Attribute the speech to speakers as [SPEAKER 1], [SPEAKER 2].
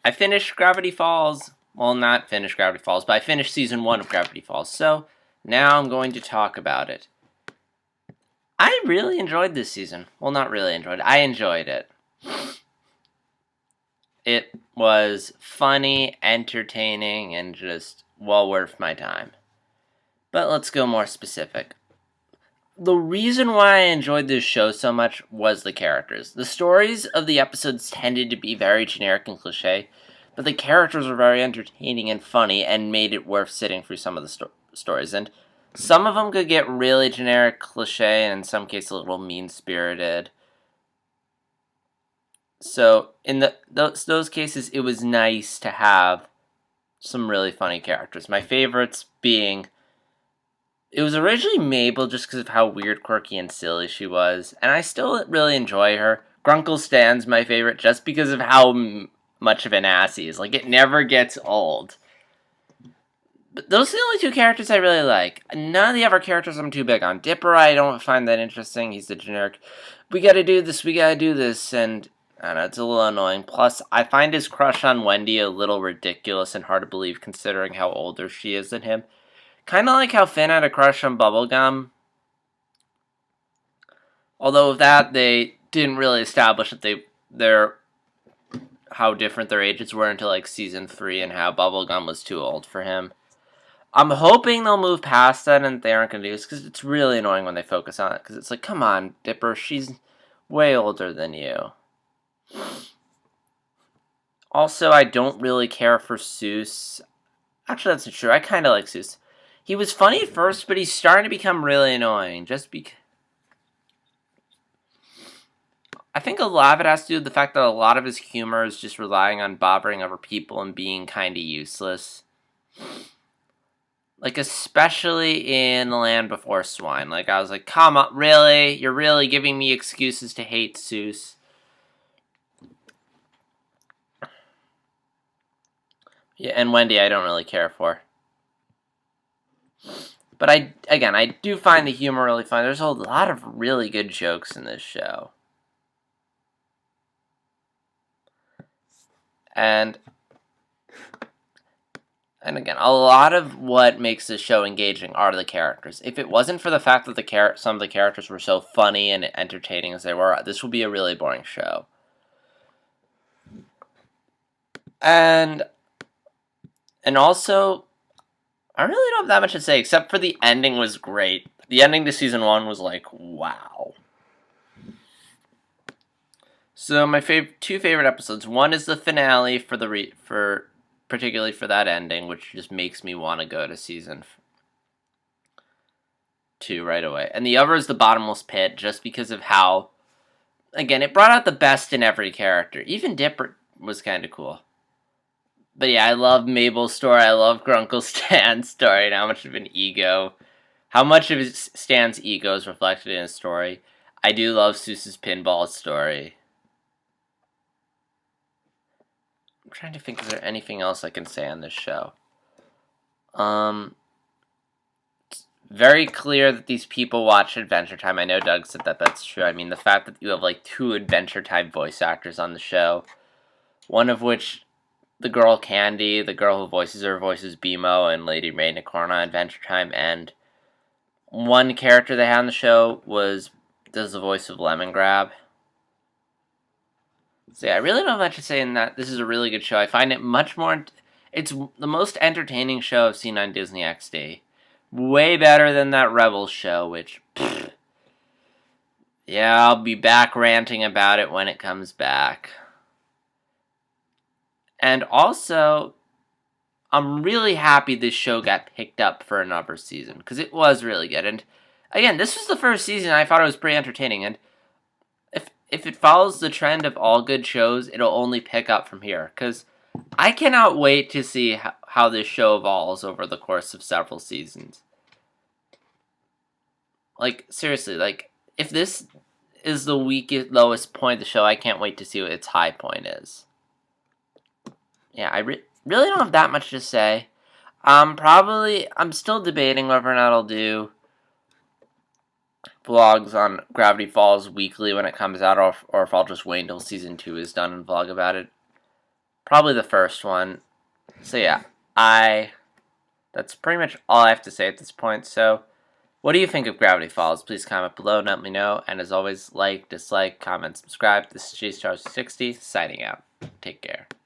[SPEAKER 1] I finished Gravity Falls. Well, not finished Gravity Falls, but I finished season 1 of Gravity Falls. So now I'm going to talk about it. I really enjoyed this season. Well, not really enjoyed it. I enjoyed it. It was funny, entertaining, and just well worth my time. But let's go more specific. The reason why I enjoyed this show so much was the characters. The stories of the episodes tended to be very generic and cliche, but the characters were very entertaining and funny and made it worth sitting through some of the stories. And some of them could get really generic, cliche, and in some cases a little mean-spirited. So in those cases, it was nice to have some really funny characters. My favorites being... It was originally Mabel just because of how weird, quirky, and silly she was, and I still really enjoy her. Grunkle Stan's my favorite just because of how much of an ass he is. Like, it never gets old. But those are the only two characters I really like. None of the other characters I'm too big on. Dipper, I don't find that interesting. He's the generic, we gotta do this, and I don't know, it's a little annoying. Plus, I find his crush on Wendy a little ridiculous and hard to believe considering how older she is than him. Kind of like how Finn had a crush on Bubblegum. Although with that, they didn't really establish that how different their ages were until like season 3 and how Bubblegum was too old for him. I'm hoping they'll move past that and they aren't going to do this because it's really annoying when they focus on it. Because it's like, come on, Dipper, she's way older than you. Also, I don't really care for Soos. Actually, that's not true. I kind of like Soos. He was funny at first, but he's starting to become really annoying. Just because... I think a lot of it has to do with the fact that a lot of his humor is just relying on bothering other people and being kind of useless. Like, especially in The Land Before Swine. Like, I was like, come on, really? You're really giving me excuses to hate Soos? Yeah, and Wendy I don't really care for. But I do find the humor really fun. There's a lot of really good jokes in this show. And again, a lot of what makes this show engaging are the characters. If it wasn't for the fact that some of the characters were so funny and entertaining as they were, this would be a really boring show. And also, I really don't have that much to say, except for the ending was great. The ending to season 1 was like, wow. So my two favorite episodes. One is the finale particularly for that ending, which just makes me want to go to season 2 right away. And the other is the Bottomless Pit, just because of how, again, it brought out the best in every character. Even Dipper was kind of cool. But yeah, I love Mabel's story. I love Grunkle Stan's story and how much of Stan's ego is reflected in his story. I do love Soos's pinball story. I'm trying to think, is there anything else I can say on this show? It's very clear that these people watch Adventure Time. I know Doug said that that's true. I mean, the fact that you have like 2 Adventure Time voice actors on the show, one of which... the girl Candy, the girl who voices her, voices BMO and Lady Rainicorn on Adventure Time, and one character they had on the show does the voice of Lemongrab. So yeah, I really don't have much to say in that. This is a really good show. I find it it's the most entertaining show I've seen on Disney XD. Way better than that Rebels show, which, yeah, I'll be back ranting about it when it comes back. And also, I'm really happy this show got picked up for another season, because it was really good. And again, this was the first season, and I thought it was pretty entertaining. And if it follows the trend of all good shows, it'll only pick up from here. Because I cannot wait to see how this show evolves over the course of several seasons. Like, seriously, like, if this is the lowest point of the show, I can't wait to see what its high point is. Yeah, I really don't have that much to say. I'm still debating whether or not I'll do vlogs on Gravity Falls weekly when it comes out, or if I'll just wait until season 2 is done and vlog about it. Probably the first one. So yeah, that's pretty much all I have to say at this point. So, what do you think of Gravity Falls? Please comment below and let me know. And as always, like, dislike, comment, subscribe. This is JStar60 signing out. Take care.